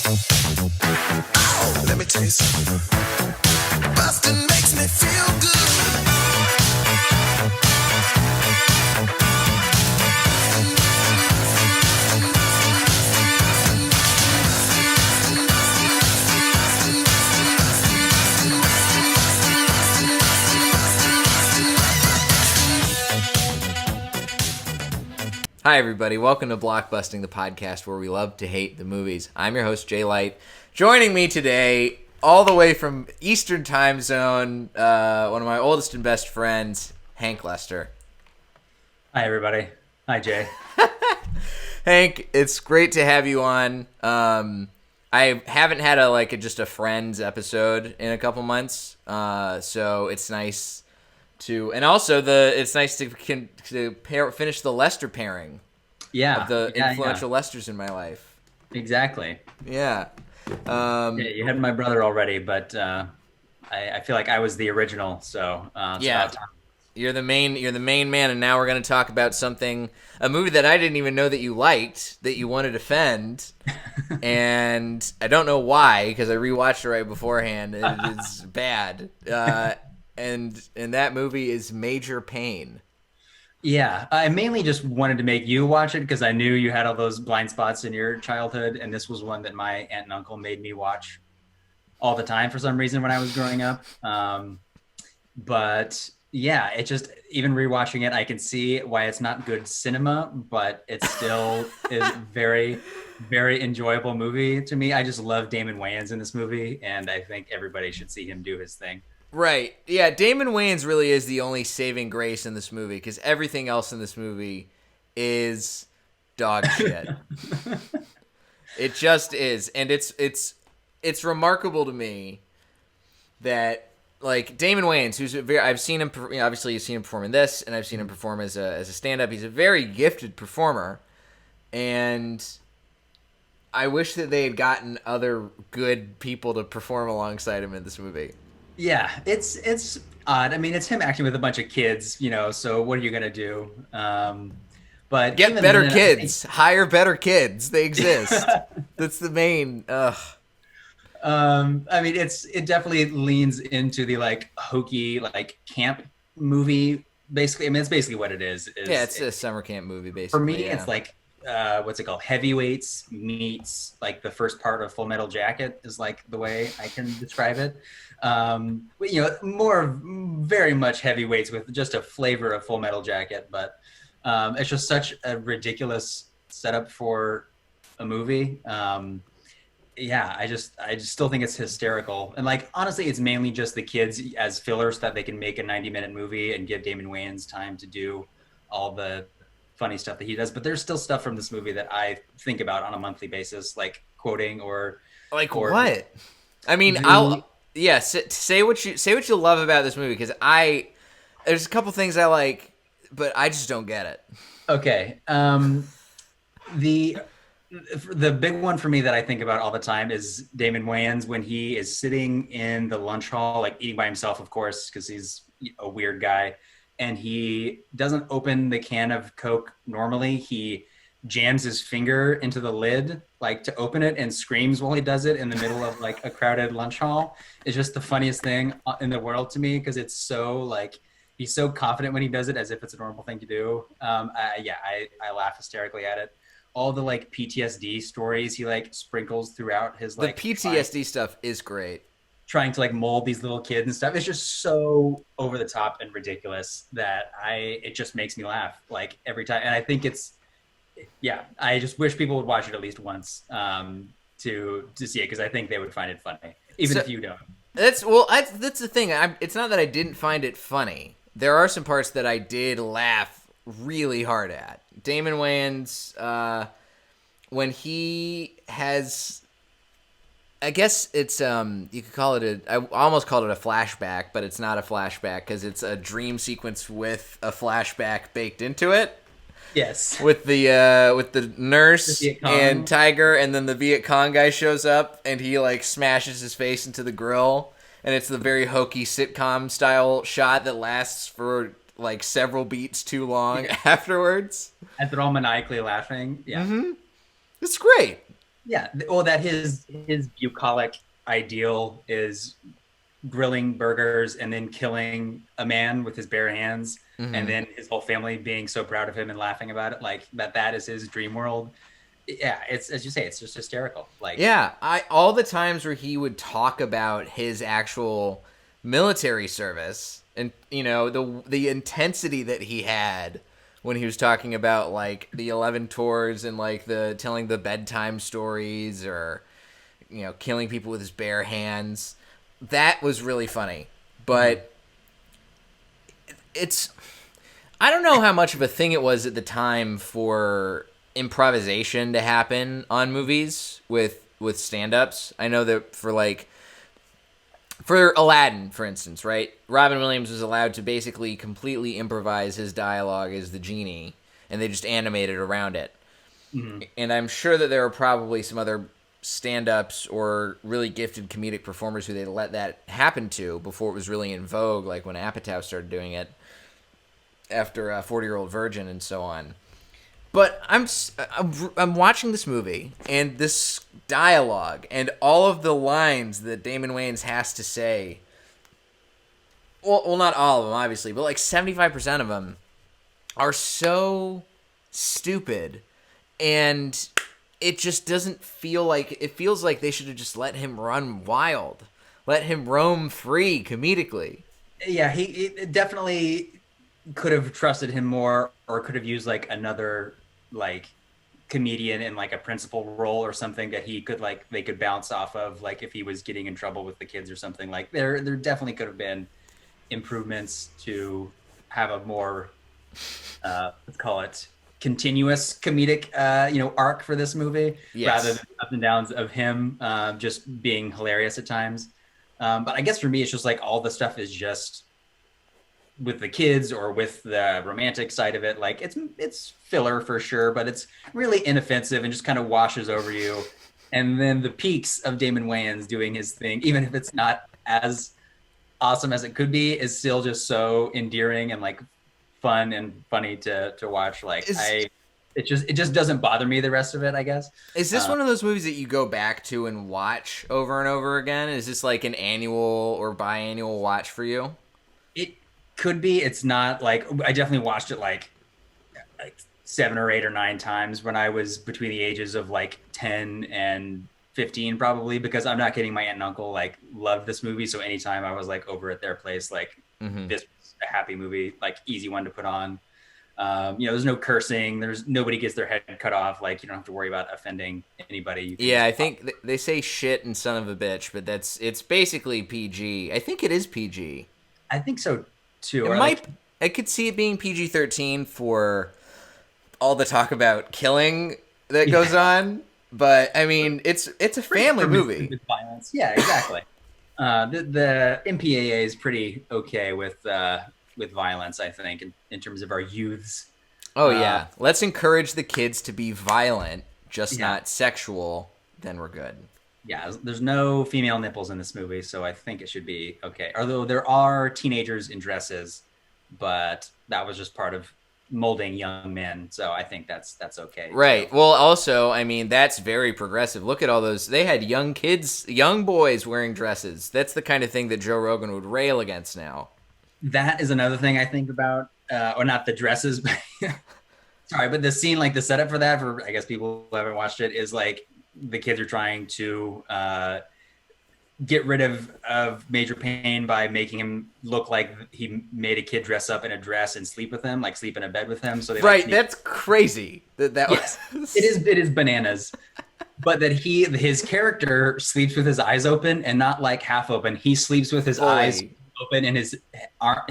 Oh, let me tell you something. Bustin' makes me feel good. Hi, everybody. Welcome to Blockbusting, the podcast where we love to hate the movies. I'm your host, Jay Light. Joining me today, all the way from Eastern Time Zone, one of my oldest and best friends, Hank Lester. Hi, everybody. Hi, Jay. Hank, it's great to have you on. I haven't had just a Friends episode in a couple months, so it's nice to, and also it's nice to finish the Lester pairing. Yeah, of the influential Lesters in my life. Exactly. Yeah. You had my brother already, but I feel like I was the original. So yeah, you're the main man, and now we're going to talk about a movie that I didn't even know that you liked, that you want to defend, and I don't know why, because I rewatched it right beforehand, and it's bad. And that movie is Major Payne. Yeah, I mainly just wanted to make you watch it because I knew you had all those blind spots in your childhood, and this was one that my aunt and uncle made me watch all the time for some reason when I was growing up. But yeah, it just, even rewatching it, I can see why it's not good cinema, but it still is very, very enjoyable movie to me. I just love Damon Wayans in this movie, and I think everybody should see him do his thing. Right. Yeah, Damon Wayans really is the only saving grace in this movie, because everything else in this movie is dog shit. It just is. And it's remarkable to me that, like, Damon Wayans, I've seen him, obviously you've seen him perform in this, and I've seen him perform as a stand-up. He's a very gifted performer, and I wish that they had gotten other good people to perform alongside him in this movie. Yeah, it's odd. I mean, it's him acting with a bunch of kids, so what are you going to do? But get better kids. Hire better kids. They exist. That's the main. Ugh. I mean, it definitely leans into the hokey camp movie. Basically, I mean, it's basically what it is. Yeah, it's a summer camp movie. Basically, for me, yeah. It's what's it called? Heavyweights meets the first part of Full Metal Jacket is the way I can describe it. Very much heavyweights with just a flavor of Full Metal Jacket, but it's just such a ridiculous setup for a movie. Yeah, I just still think it's hysterical, and honestly, it's mainly just the kids as fillers so that they can make a 90-minute movie and give Damon Wayans time to do all the funny stuff that he does. But there's still stuff from this movie that I think about on a monthly basis, quoting or what? I mean, say what you love about this movie, because there's a couple things I like, but I just don't get it. Okay. The big one for me that I think about all the time is Damon Wayans when he is sitting in the lunch hall, eating by himself, of course, because he's a weird guy, and he doesn't open the can of Coke normally. He jams his finger into the lid to open it and screams while he does it in the middle of a crowded lunch hall. It's just the funniest thing in the world to me, because it's so he's so confident when he does it as if it's a normal thing to do. I laugh hysterically at it. All the PTSD stories he sprinkles throughout his the PTSD stuff is great. Trying to mold these little kids and stuff. It's just so over the top and ridiculous that it just makes me laugh every time. And I think I just wish people would watch it at least once to see it, because I think they would find it funny, even if you don't. That's the thing. It's not that I didn't find it funny. There are some parts that I did laugh really hard at. Damon Wayans, when he has, I guess it's you could call it I almost called it a flashback, but it's not a flashback because it's a dream sequence with a flashback baked into it. Yes. With the nurse and Tiger, and then the Viet Cong guy shows up and he smashes his face into the grill, and it's the very hokey sitcom style shot that lasts for several beats too long afterwards. As they're all maniacally laughing. Yeah. Mm-hmm. It's great. Yeah, well, that his bucolic ideal is grilling burgers and then killing a man with his bare hands, and Hmm. then his whole family being so proud of him and laughing about it, like that is his dream world. Yeah, it's as you say, it's just hysterical. Like, Yeah, I all the times where he would talk about his actual military service and the intensity that he had when he was talking about like the 11 tours and like the telling the bedtime stories or killing people with his bare hands. That was really funny. mhm. But it's I don't know how much of a thing it was at the time for improvisation to happen on movies with stand-ups. I know that for Aladdin, for instance, right? Robin Williams was allowed to basically completely improvise his dialogue as the genie, and they just animated around it. Mhm. And I'm sure that there are probably some other stand-ups or really gifted comedic performers who they let that happen to before it was really in vogue, like when Apatow started doing it after 40-Year-Old Virgin and so on. But I'm watching this movie and this dialogue and all of the lines that Damon Wayans has to say. Well, not all of them, obviously, but like 75% of them are so stupid, and it just doesn't feel like it feels like they should have just let him run wild, let him roam free comedically. Yeah, he it definitely could have trusted him more, or could have used like another like comedian in like a principal role or something that he could like they could bounce off of, like if he was getting in trouble with the kids or something. Like there definitely could have been improvements to have a more let's call it continuous comedic arc for this movie, rather Yes. than ups and downs of him just being hilarious at times. But I guess for me, it's just like all the stuff is just with the kids or with the romantic side of it. Like it's filler for sure, but it's really inoffensive and just kind of washes over you. And then the peaks of Damon Wayans doing his thing, even if it's not as awesome as it could be, is still just so endearing and like fun and funny to watch. Like Is it just doesn't bother me the rest of it, I guess. Is this Uh, one of those movies that you go back to and watch over and over again? Is this like an annual or biannual watch for you? it could be. It's not like I definitely watched it like 7 or 8 or 9 times when I was between the ages of like 10 and 15, probably, because I'm not kidding. My aunt and uncle like loved this movie. So anytime I was like over at their place, like Hmm. this was a happy movie, like easy one to put on. There's no cursing. There's nobody gets their head cut off. Like you don't have to worry about offending anybody. You can Yeah, just I think they say shit and son of a bitch, but it's basically PG. I think it is PG. I think so too. It Or like might. I could see it being PG-13 for all the talk about killing that yeah, goes on, but I mean, it's a pretty family permissive movie. with violence. Yeah, exactly. The MPAA is pretty okay with violence, I think, in terms of our youths. Oh Uh, yeah, let's encourage the kids to be violent, just yeah, not sexual. Then we're good. yeah. There's no female nipples in this movie, so I think it should be okay. Although there are teenagers in dresses, but that was just part of molding young men, so I think that's okay too. Right. Well, also, I mean, that's very progressive. Look at all those. They had young kids, young boys wearing dresses. That's the kind of thing that Joe Rogan would rail against now. That is another thing I think about, or not the dresses, but sorry, but the scene, like the setup for that, for I guess people who haven't watched it, is like the kids are trying to get rid of Major Payne by making him look like he made a kid dress up in a dress and sleep with him, like sleep in a bed with him. So they like Right. sneak. That's crazy. That Yes, it was. is. It is bananas. But that his character sleeps with his eyes open and not like half open. He sleeps with his eyes Fully. open and his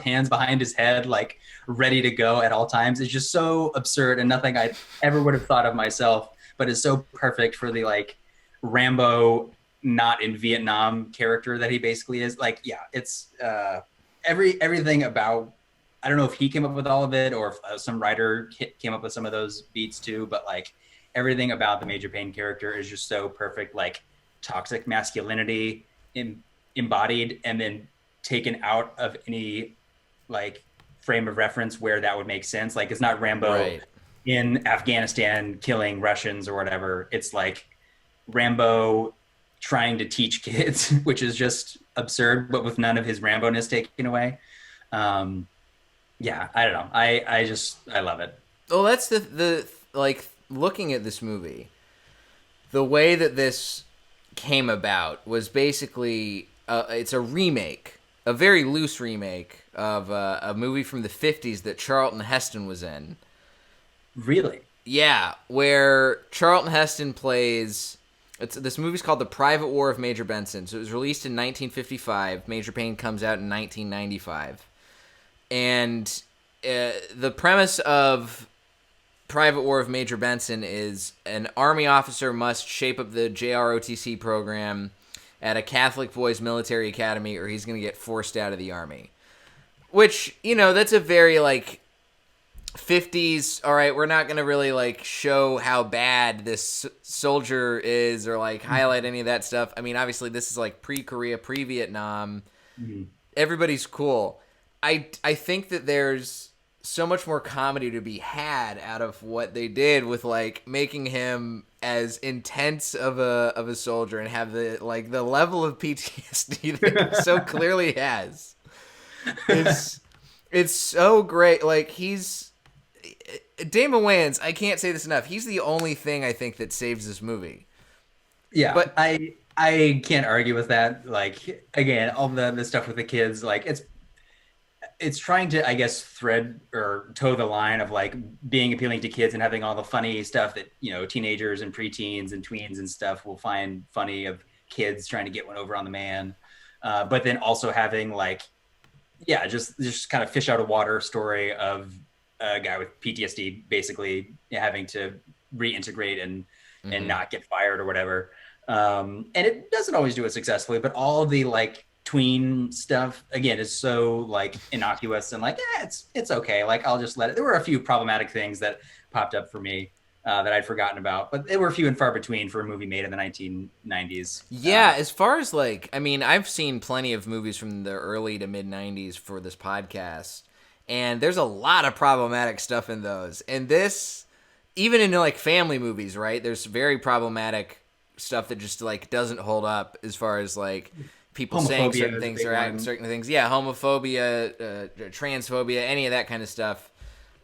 hands behind his head, like ready to go at all times. It's just so absurd and nothing I ever would have thought of myself, but it's so perfect for the like Rambo not in Vietnam character that he basically is. Like, yeah, it's everything about. I don't know if he came up with all of it or if some writer came up with some of those beats too, but like everything about the Major Payne character is just so perfect. Like toxic masculinity embodied and then taken out of any like frame of reference where that would make sense. Like it's not Rambo Right. in Afghanistan killing Russians or whatever. It's like Rambo trying to teach kids, which is just absurd, but with none of his Rambo-ness taken away. Um, yeah, I don't know. I love it. Well, that's the like looking at this movie, the way that this came about was basically it's a remake, a very loose remake of a movie from the 50s that Charlton Heston was in. Really? Yeah, where Charlton Heston plays. This movie's called The Private War of Major Benson. So it was released in 1955. Major Payne comes out in 1995. And the premise of Private War of Major Benson is an Army officer must shape up the JROTC program at a Catholic boys military academy or he's going to get forced out of the Army. Which, that's a very, 50s, all right, we're not going to really, show how bad this soldier is or, highlight any of that stuff. I mean, obviously, this is, pre-Korea, pre-Vietnam. Mm-hmm. Everybody's cool. I think that there's so much more comedy to be had out of what they did with making him as intense of a soldier and have the level of PTSD that he so clearly has. It's so great. He's Damon Wayans. I can't say this enough. He's the only thing I think that saves this movie. Yeah, but I can't argue with that. Again, all the stuff with the kids, it's trying to, I guess, thread or toe the line of being appealing to kids and having all the funny stuff that, teenagers and preteens and tweens and stuff will find funny of kids trying to get one over on the man. But then also having just kind of fish out of water story of a guy with PTSD basically having to reintegrate and not get fired or whatever. And it doesn't always do it successfully, but all of the tween stuff again is so innocuous and it's okay. I'll just let it. There were a few problematic things that popped up for me that I'd forgotten about, but they were few and far between for a movie made in the 1990s. Yeah, as far as I've seen plenty of movies from the early to mid 90s for this podcast, and there's a lot of problematic stuff in those. And this, even in family movies, right? There's very problematic stuff that just doesn't hold up as far as people saying certain things or acting certain things. Yeah, homophobia, transphobia, any of that kind of stuff.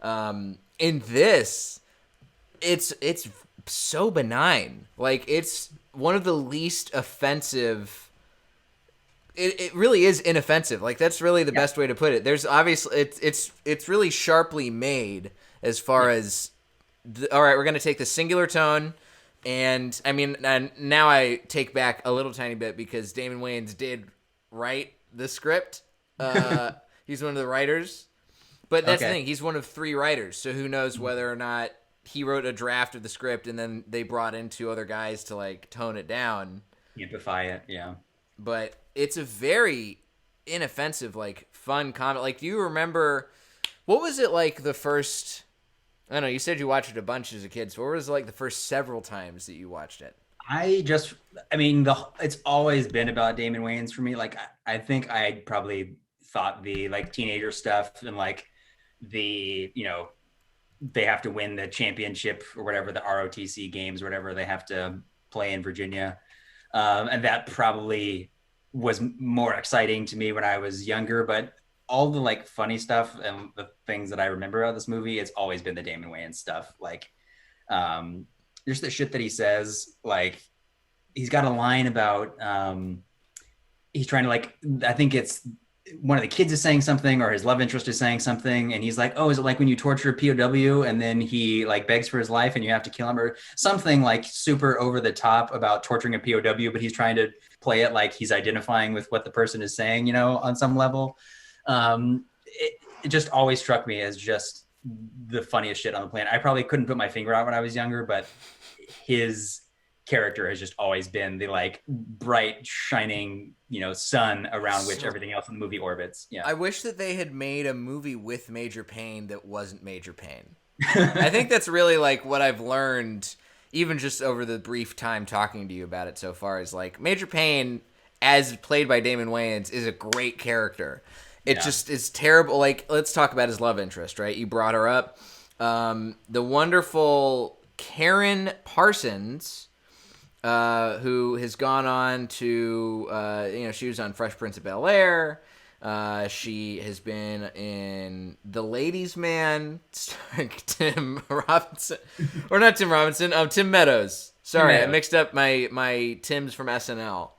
In this, it's so benign. It's one of the least offensive. It really is inoffensive. That's really the best way to put it. There's obviously it's really sharply made as far as all right, we're going to take the singular tone. And I mean, now I take back a little tiny bit because Damon Wayans did write the script. He's one of the writers, but that's the thing. He's one of 3 writers. So who knows whether or not he wrote a draft of the script and then they brought in 2 other guys to tone it down, amplify it. Yeah. But it's a very inoffensive, fun comment. Do you remember what was it the first? I don't know, you said you watched it a bunch as a kid, so what was the first several times that you watched it? It's always been about Damon Wayans for me. I think I probably thought the teenager stuff and the, they have to win the championship or whatever, the ROTC games or whatever they have to play in Virginia. And that probably was more exciting to me when I was younger, but all the funny stuff and the things that I remember about this movie, it's always been the Damon Wayans stuff. Just the shit that he says, he's got a line about, he's trying to I think it's one of the kids is saying something or his love interest is saying something. And he's like, oh, is it when you torture a POW and then he begs for his life and you have to kill him or something super over the top about torturing a POW, but he's trying to play it he's identifying with what the person is saying, on some level. It just always struck me as just the funniest shit on the planet. I probably couldn't put my finger out when I was younger, but his character has just always been the bright shining, sun around which everything else in the movie orbits. Yeah. I wish that they had made a movie with Major Payne that wasn't Major Payne. I think that's really what I've learned even just over the brief time talking to you about it so far is Major Payne as played by Damon Wayans is a great character. It just is terrible. Let's talk about his love interest, right? You brought her up. The wonderful Karen Parsons who has gone on to, she was on Fresh Prince of Bel-Air. She has been in The Ladies' Man, starring Tim Robinson, or not Tim Robinson, Tim Meadows. Sorry, I mixed up my Tims from SNL.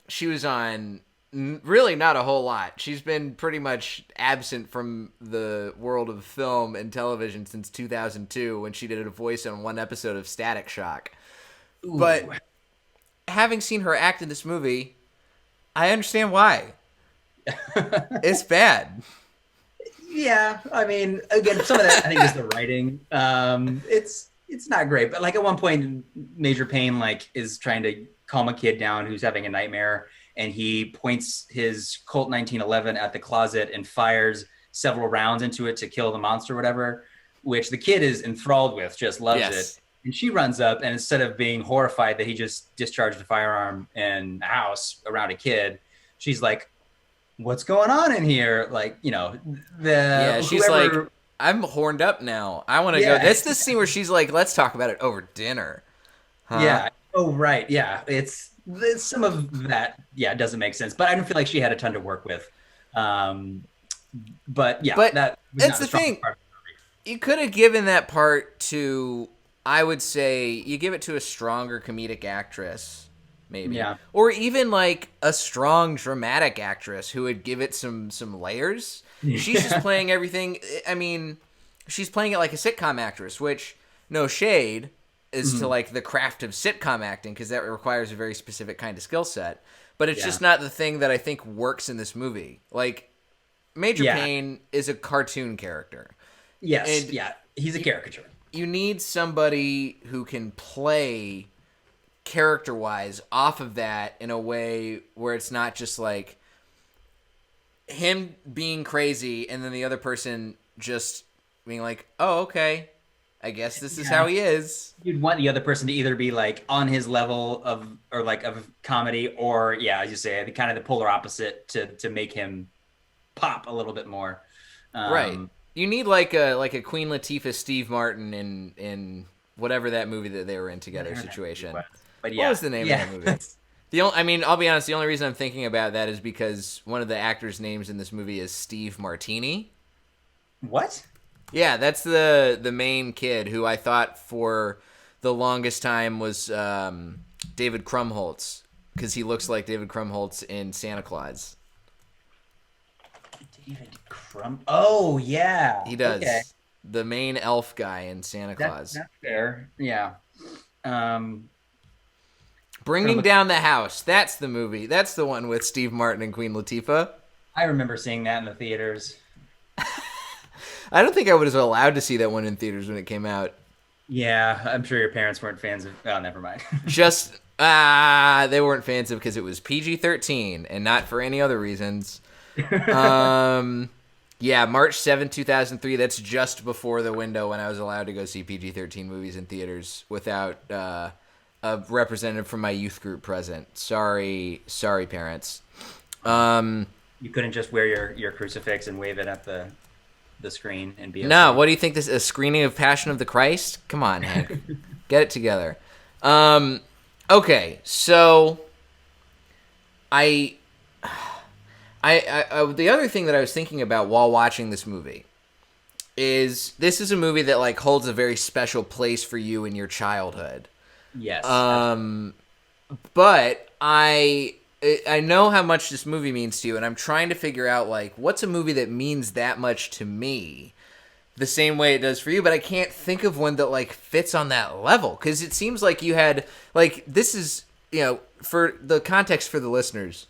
She was on really not a whole lot. She's been pretty much absent from the world of film and television since 2002 when she did a voice on one episode of Static Shock. Ooh. But having seen her act in this movie, I understand why. It's bad. Yeah, I mean, again, some of that I think is the writing. It's not great, but like at one point, Major Payne is trying to calm a kid down who's having a nightmare, and he points his Colt 1911 at the closet and fires several rounds into it to kill the monster or whatever, which the kid is enthralled with, just loves it. And she runs up, and instead of being horrified that he just discharged a firearm in a house around a kid, she's like, what's going on in here? She's like, I'm horned up now. I want to go. That's the scene where she's like, let's talk about it over dinner. Huh? Yeah. Oh, right. Yeah. It's some of that. Yeah. It doesn't make sense, but I don't feel like she had a ton to work with. But that's the thing. You could have given that part to, I would say, you give it to a stronger comedic actress. Maybe. Yeah. Or even like a strong dramatic actress who would give it some layers. She's just playing everything. I mean, she's playing it like a sitcom actress, which, no shade, is to like the craft of sitcom acting, because that requires a very specific kind of skill set. But it's just not the thing that I think works in this movie. Like, Major Payne is a cartoon character. Yes. And he's a caricature. You need somebody who can play character-wise off of that in a way where it's not just like him being crazy and then the other person just being like, oh, okay, I guess this is how he is. You'd want the other person to either be like on his level of comedy, or as you say, the kind of the polar opposite to make him pop a little bit more. Right. You need like a Queen Latifah, Steve Martin in whatever that movie that they were in together situation. But what was the name of that movie? I'll be honest, the only reason I'm thinking about that is because one of the actors' names in this movie is Steve Martini. What? Yeah, that's the main kid who I thought for the longest time was David Krumholtz, because he looks like David Krumholtz in Santa Claus. David Krum? Oh, yeah. He does. Okay. The main elf guy in Santa Claus. That's fair. Yeah. Bringing Down the House. That's the movie. That's the one with Steve Martin and Queen Latifah. I remember seeing that in the theaters. I don't think I was allowed to see that one in theaters when it came out. Yeah, I'm sure your parents weren't fans of... Oh, never mind. They weren't fans of because it was PG-13 and not for any other reasons. March 7th, 2003. That's just before the window when I was allowed to go see PG-13 movies in theaters without... a representative from my youth group present. Sorry, parents. You couldn't just wear your crucifix and wave it at the screen and be... No, what do you think, this is a screening of Passion of the Christ? Come on, Hank. Get it together. Okay, so I the other thing that I was thinking about while watching this movie is this is a movie that like holds a very special place for you in your childhood. Yes. But I know how much this movie means to you, and I'm trying to figure out like what's a movie that means that much to me, the same way it does for you. But I can't think of one that like fits on that level, because it seems like you had like, this is, for the context for the listeners,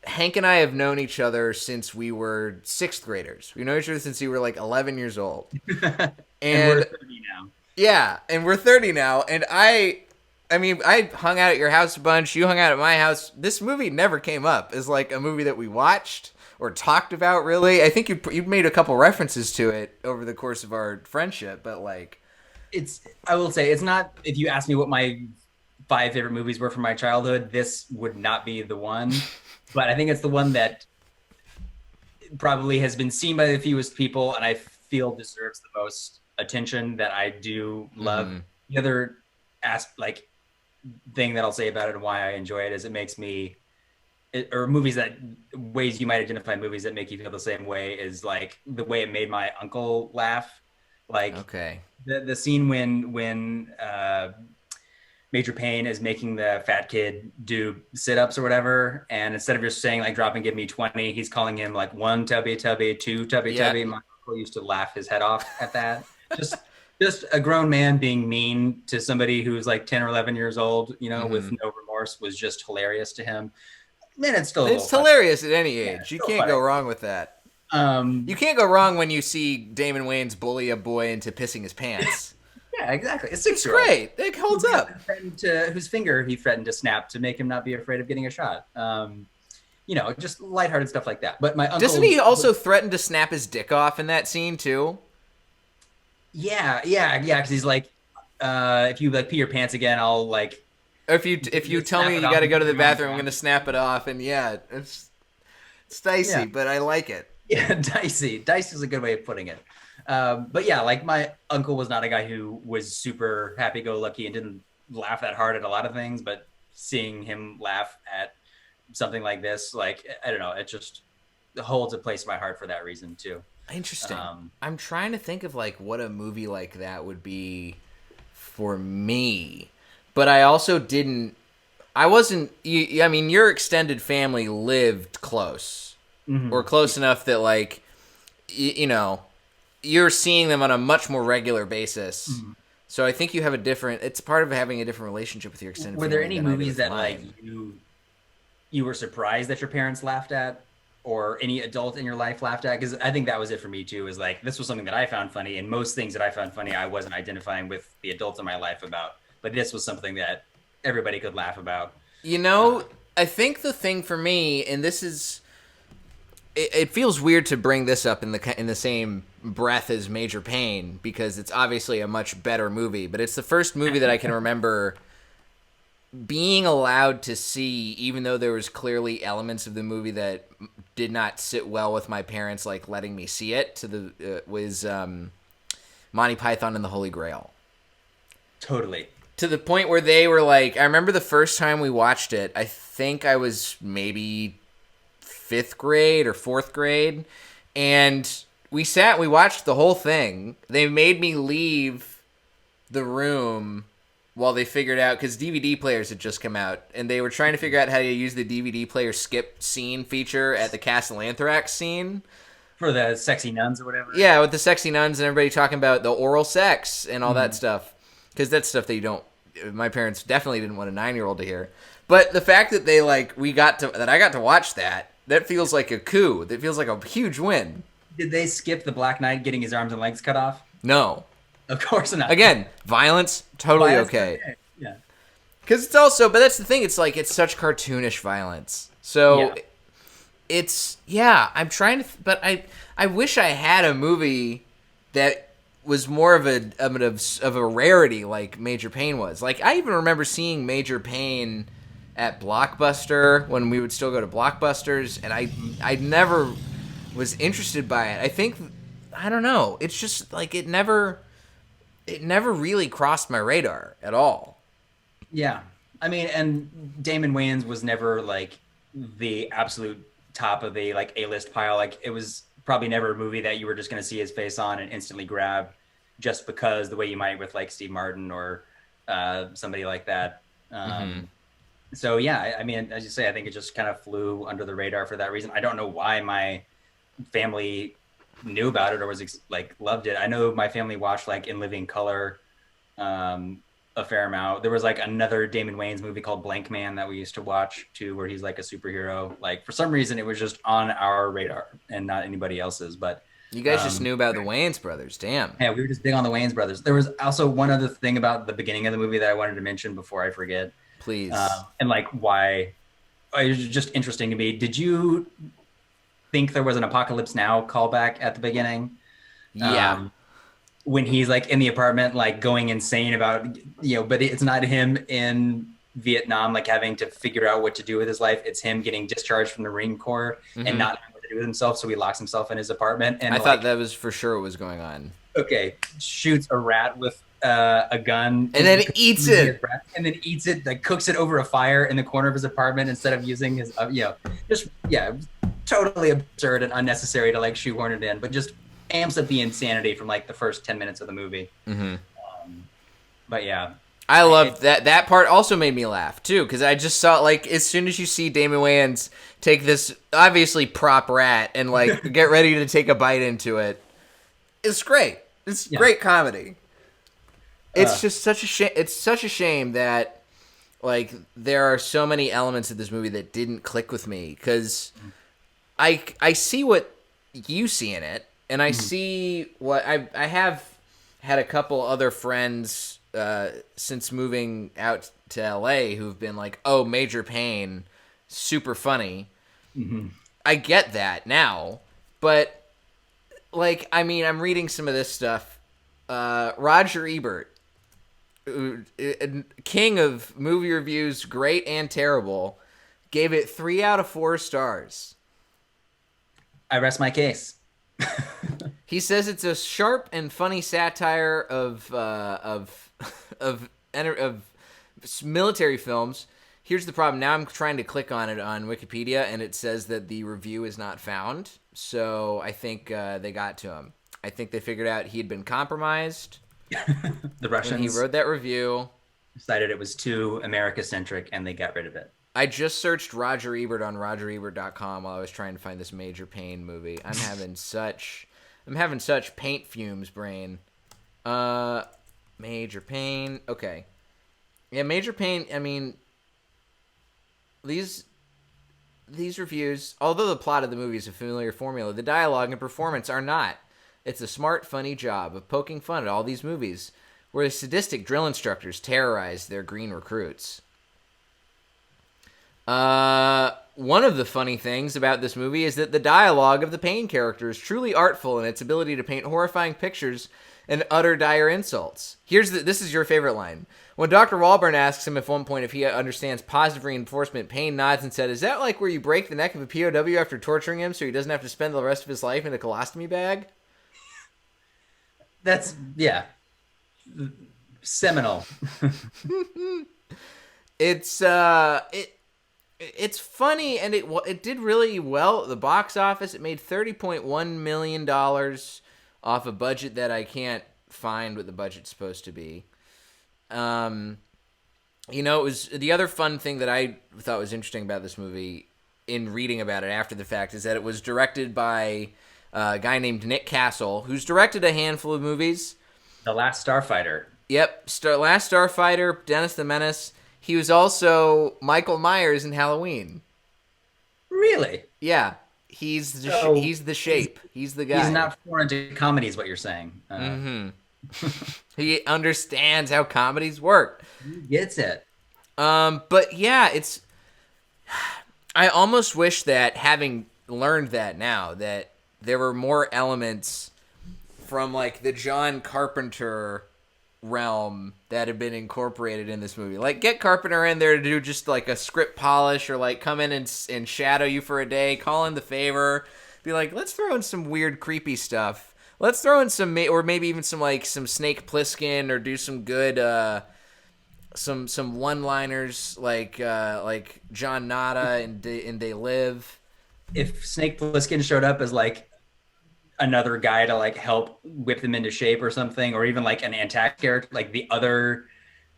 Hank and I have known each other since we were 6th graders. We know each other since we were like 11 years old. And we're 30 now. Yeah, and we're 30 now, and I hung out at your house a bunch, you hung out at my house. This movie never came up as like a movie that we watched or talked about, really. I think you made a couple references to it over the course of our friendship, but like... I will say, it's not, if you ask me what my 5 favorite movies were from my childhood, this would not be the one, but I think it's the one that probably has been seen by the fewest people, and I feel deserves the most attention that I do love. The other thing that I'll say about it and why I enjoy it is it makes me, or movies that, ways you might identify movies that make you feel the same way is like the way it made my uncle laugh. Like Okay. the scene when Major Payne is making the fat kid do sit-ups or whatever, and instead of just saying like drop and give me 20, he's calling him like one tubby tubby, two tubby Yeah. tubby. My uncle used to laugh his head off at that. Just just a grown man being mean to somebody who's like 10 or 11 years old, you know, with no remorse was just hilarious to him. Man, it's still It's hilarious at any age. it's You still can't funny. go wrong with that. You can't go wrong when you see Damon Wayans bully a boy into pissing his pants. Yeah, exactly. It's It's great. It holds up. Whose finger he threatened to snap to make him not be afraid of getting a shot. You know, just lighthearted stuff like that. But my uncle Doesn't he also threaten to snap his dick off in that scene too? Yeah, because he's like, if you like pee your pants again, I'll like. Or if you tell me you got to go to the bathroom, I'm gonna snap it off. And yeah, it's dicey, Yeah. but I like it. Yeah, dicey. Dicey is a good way of putting it. But yeah, like my uncle was not a guy who was super happy-go-lucky and didn't laugh that hard at a lot of things. But seeing him laugh at something like this, like I don't know, it just holds a place in my heart for that reason too. Interesting. I'm trying to think of like what a movie like that would be for me, but I also didn't. I wasn't. I mean, your extended family lived close, or close enough that like, you know, you're seeing them on a much more regular basis. So I think you have a different. It's part of having a different relationship with your extended. Were there family any than I do movies with that mine. like you were surprised that your parents laughed at, or any adult in your life laughed at? Because I think that was it for me too. Is like this was something that I found funny, and most things that I found funny, I wasn't identifying with the adults in my life about. But this was something that everybody could laugh about. You know, I think the thing for me, and this is, it feels weird to bring this up in the same breath as Major Payne because it's obviously a much better movie, but it's the first movie that I can remember being allowed to see, even though there was clearly elements of the movie that did not sit well with my parents, like letting me see it. Was Monty Python and the Holy Grail. Totally. To the point where they were like, I remember the first time we watched it, I think I was maybe 5th grade or 4th grade, and we watched the whole thing. They made me leave the room while they figured out, because DVD players had just come out, and they were trying to figure out how to use the DVD player skip scene feature at the Castle Anthrax scene. For the sexy nuns or whatever. Yeah, with the sexy nuns and everybody talking about the oral sex and all that stuff. Because that's stuff that you don't. My parents definitely didn't want a 9-year-old to hear. But the fact that they I got to watch that feels like a coup. That feels like a huge win. Did they skip the Black Knight getting his arms and legs cut off? No. Of course not. Again, violence, totally okay. Yeah. Because it's also, but that's the thing. It's like it's such cartoonish violence. So Yeah. it's I'm trying to, but I wish I had a movie that was more of a rarity like Major Payne was. Like I even remember seeing Major Payne at Blockbuster when we would still go to Blockbusters, and I never was interested by it. I think I don't know. It's just like it never really crossed my radar at all. Yeah. I mean, and Damon Wayans was never like the absolute top of the like A-list pile. Like it was probably never a movie that you were just going to see his face on and instantly grab just because the way you might with like Steve Martin or somebody like that. So yeah, I mean, as you say, I think it just kind of flew under the radar for that reason. I don't know why my family knew about it or was like loved it. I know my family watched like In Living Color a fair amount. There was like another Damon Wayans movie called Blank Man that we used to watch too, where he's like a superhero. Like for some reason, it was just on our radar and not anybody else's. But you guys just knew about the Wayans brothers. Damn. Yeah, we were just big on the Wayans brothers. There was also one other thing about the beginning of the movie that I wanted to mention before I forget. Please. And like why it was just interesting to me. Did you think there was an Apocalypse Now callback at the beginning? Yeah. When he's like in the apartment, like going insane about, but it's not him in Vietnam, like having to figure out what to do with his life. It's him getting discharged from the Marine Corps and not knowing what to do with himself. So he locks himself in his apartment. And I thought that was for sure what was going on. Okay. Shoots a rat with a gun And then eats using his it. breath, and then eats it, like cooks it over a fire in the corner of his apartment instead of using his, just yeah, totally absurd and unnecessary to like shoehorn it in, but just amps up the insanity from like the first 10 minutes of the movie. But yeah, I love that. That part also made me laugh too, because I just saw like as soon as you see Damon Wayans take this obviously prop rat and like get ready to take a bite into it, it's great. It's great comedy. It's just such a shame. It's such a shame that like there are so many elements of this movie that didn't click with me, because I see what you see in it, and I see what I have had a couple other friends since moving out to LA who've been like, oh, Major Payne, super funny. I get that now, but like, I mean, I'm reading some of this stuff. Roger Ebert, king of movie reviews, great and terrible, gave it 3 out of 4 stars. I rest my case. He says it's a sharp and funny satire of military films. Here's the problem. Now I'm trying to click on it on Wikipedia, and it says that the review is not found. So I think they got to him. I think they figured out he'd been compromised. The Russians, when he wrote that review, decided it was too America-centric, and they got rid of it. I just searched Roger Ebert on RogerEbert.com while I was trying to find this Major Payne movie. I'm having such paint fumes, brain. Major Payne. Okay. Yeah, Major Payne, I mean, these reviews, although the plot of the movie is a familiar formula, the dialogue and performance are not. It's a smart, funny job of poking fun at all these movies where the sadistic drill instructors terrorize their green recruits. One of the funny things about this movie is that the dialogue of the Payne character is truly artful in its ability to paint horrifying pictures and utter dire insults. This is your favorite line. When Dr. Wahlburn asks him at one point if he understands positive reinforcement, Payne nods and said, "Is that like where you break the neck of a POW after torturing him so he doesn't have to spend the rest of his life in a colostomy bag?" That's, yeah, seminal. It's funny, and it did really well at the box office. It made $30.1 million off a budget that I can't find what the budget's supposed to be. It was the other fun thing that I thought was interesting about this movie in reading about it after the fact is that it was directed by a guy named Nick Castle, who's directed a handful of movies. The Last Starfighter. Yep, Last Starfighter, Dennis the Menace. He was also Michael Myers in Halloween. Really? Yeah. He's the shape. He's the guy. He's not foreign to comedy, is what you're saying. He understands how comedies work. He gets it. But yeah, I almost wish that, having learned that now, that there were more elements from like the John Carpenter realm that have been incorporated in this movie. Like, get Carpenter in there to do just like a script polish, or like come in and shadow you for a day, call in the favor, be like, let's throw in some weird creepy stuff, let's throw in some, or maybe even some Snake Plissken, or do some good some one-liners like John Nada in They Live. If Snake Plissken showed up as like another guy to like help whip them into shape or something, or even like an antagonist character, like the other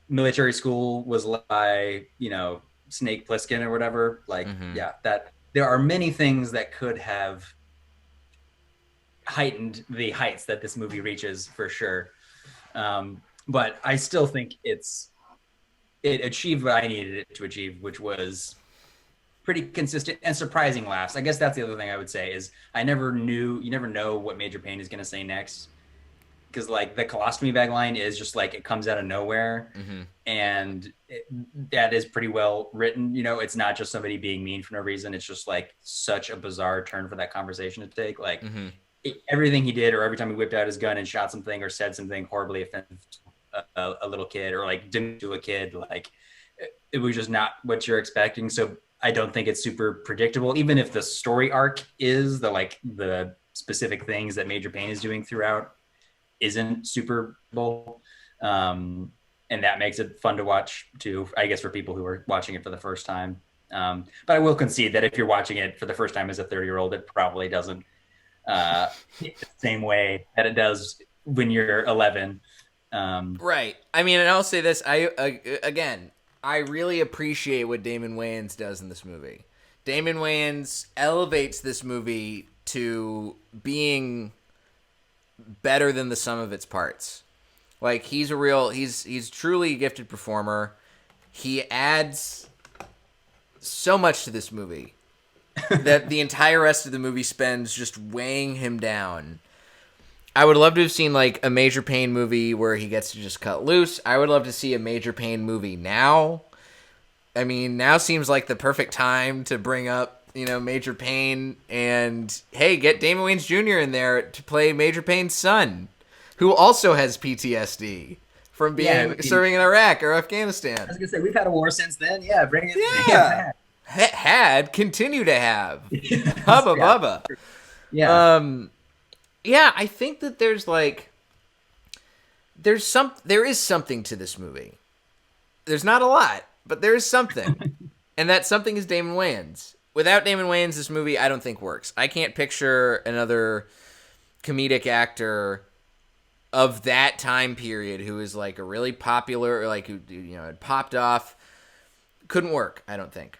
military school was led by, Snake Plissken or whatever. Like, that there are many things that could have heightened the heights that this movie reaches for sure. But I still think it achieved what I needed it to achieve, which was pretty consistent and surprising laughs. I guess that's the other thing I would say is you never know what Major Payne is going to say next. Because like the colostomy bag line is just like, it comes out of nowhere. And that is pretty well written. It's not just somebody being mean for no reason. It's just like such a bizarre turn for that conversation to take. Like everything he did, or every time he whipped out his gun and shot something or said something horribly offensive to a little kid, or like didn't to a kid, like it was just not what you're expecting. So I don't think it's super predictable, even if the story arc is the specific things that Major Payne is doing throughout isn't super bold. And that makes it fun to watch too, I guess, for people who are watching it for the first time. But I will concede that if you're watching it for the first time as a 30-year-old, it probably doesn't hit the same way that it does when you're 11. Right. I mean, and I'll say this: again, I really appreciate what Damon Wayans does in this movie. Damon Wayans elevates this movie to being better than the sum of its parts. Like, he's truly a gifted performer. He adds so much to this movie that the entire rest of the movie spends just weighing him down. I would love to have seen like a Major Payne movie where he gets to just cut loose. I would love to see a Major Payne movie now. I mean, now seems like the perfect time to bring up, Major Payne, and hey, get Damon Wayans Jr. in there to play Major Payne's son, who also has PTSD from being serving in Iraq or Afghanistan. I was gonna say, we've had a war since then. Yeah, bring it. Yeah, continue to have. Hubba bubba. Yeah. Yeah, I think that there is something to this movie. There's not a lot, but there is something. And that something is Damon Wayans. Without Damon Wayans, this movie, I don't think works. I can't picture another comedic actor of that time period who is like a really popular, or like who had popped off. Couldn't work, I don't think.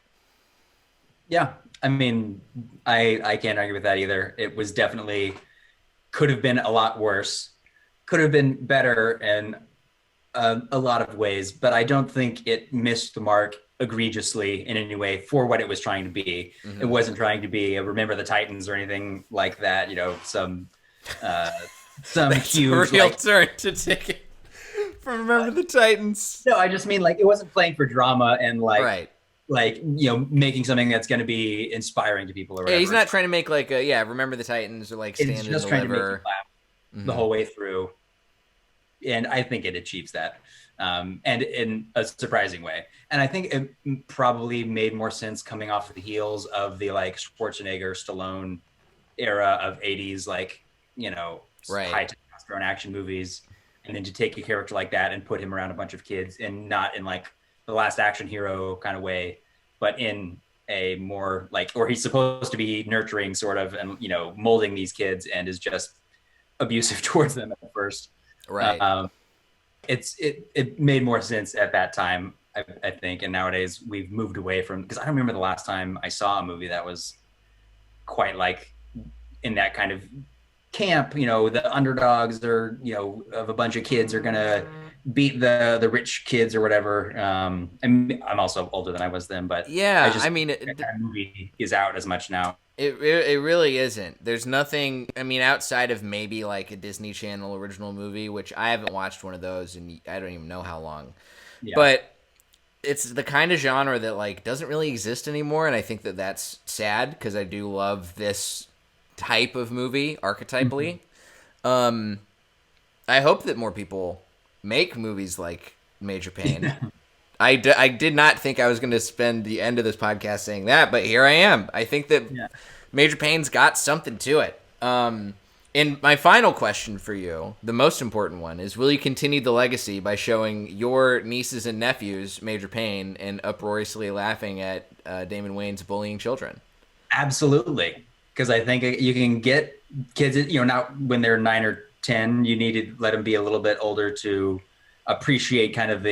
Yeah, I mean, I can't argue with that either. It was definitely could have been a lot worse, could have been better in a lot of ways, but I don't think it missed the mark egregiously in any way for what it was trying to be. Mm-hmm. It wasn't trying to be a Remember the Titans or anything like that, some huge real turn to take it from Remember the Titans. No, I just mean like it wasn't playing for drama and right. Making something that's going to be inspiring to people or whatever. Yeah, he's not trying to make like Remember the Titans or like Stand and Deliver. It's just trying to make you laugh the whole way through. And I think it achieves that. And in a surprising way. And I think it probably made more sense coming off of the heels of the like Schwarzenegger, Stallone era of 80s, right. high testosterone action movies. And then to take a character like that and put him around a bunch of kids, and not in like the last action hero kind of way, but in a more like, or he's supposed to be nurturing sort of, and molding these kids, and is just abusive towards them at first. Right. It made more sense at that time, I think, and nowadays we've moved away from, because I don't remember the last time I saw a movie that was quite like in that kind of camp. The underdogs are, of a bunch of kids are gonna beat the rich kids or whatever. I'm also older than I was then, but yeah, that kind of movie is out as much now. It really isn't. There's nothing, outside of maybe like a Disney Channel original movie, which I haven't watched one of those and I don't even know how long. Yeah. But it's the kind of genre that like doesn't really exist anymore, and I think that that's sad because I do love this type of movie archetypally. Mm-hmm. I hope that more people make movies like Major Payne. I did not think I was going to spend the end of this podcast saying that, but here I am. I think that Major Payne's got something to it. And my final question for you, the most important one, is will you continue the legacy by showing your nieces and nephews Major Payne and uproariously laughing at Damon Wayans bullying children? Absolutely. Because I think you can get kids, not when they're 9 or 10, you need to let them be a little bit older to appreciate kind of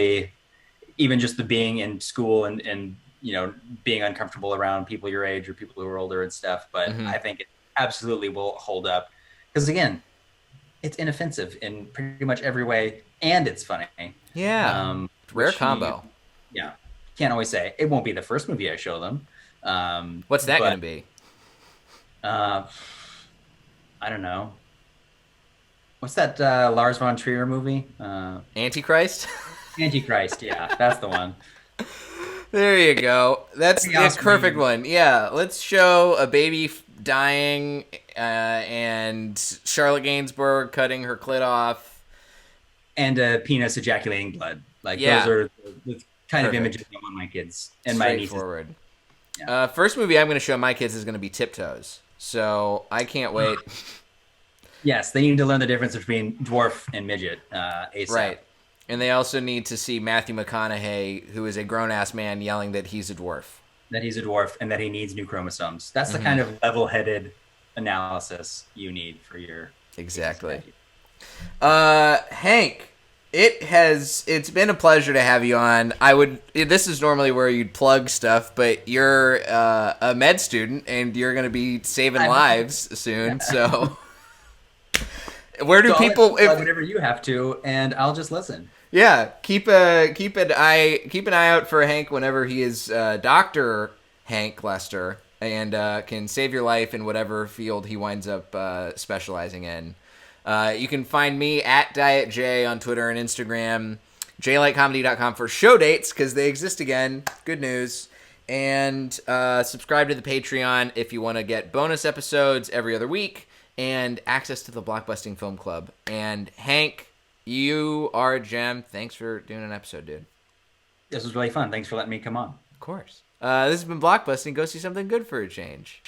even just the being in school and being uncomfortable around people your age or people who are older and stuff. But I think it absolutely will hold up because, again, it's inoffensive in pretty much every way, and it's funny. Yeah, rare combo. Can't always say. It won't be the first movie I show them. What's that going to be? I don't know. What's that Lars von Trier movie? Antichrist? Antichrist, yeah, that's the one. There you go. That's the perfect one. Yeah, let's show a baby dying and Charlotte Gainsbourg cutting her clit off. And a penis ejaculating blood. Those are the kind of images I want my kids and my nieces. Straightforward. Yeah. First movie I'm going to show my kids is going to be Tiptoes. So I can't wait. Yes, they need to learn the difference between dwarf and midget ASAP. Right. And they also need to see Matthew McConaughey, who is a grown-ass man, yelling that he's a dwarf. That he's a dwarf and that he needs new chromosomes. That's the kind of level-headed analysis you need for your... Exactly. Hank, it's been a pleasure to have you on. This is normally where you'd plug stuff, but you're a med student and you're going to be saving lives soon. So where do people plug whatever you have to, and I'll just listen. Yeah, keep an eye out for Hank whenever he is Dr. Hank Lester and can save your life in whatever field he winds up specializing in. You can find me at Diet J on Twitter and Instagram, jlightcomedy.com for show dates because they exist again. Good news. And subscribe to the Patreon if you want to get bonus episodes every other week and access to the Blockbusting Film Club. And Hank, you are a gem. Thanks for doing an episode, dude. This was really fun. Thanks for letting me come on. Of course. This has been Blockbusting. Go see something good for a change.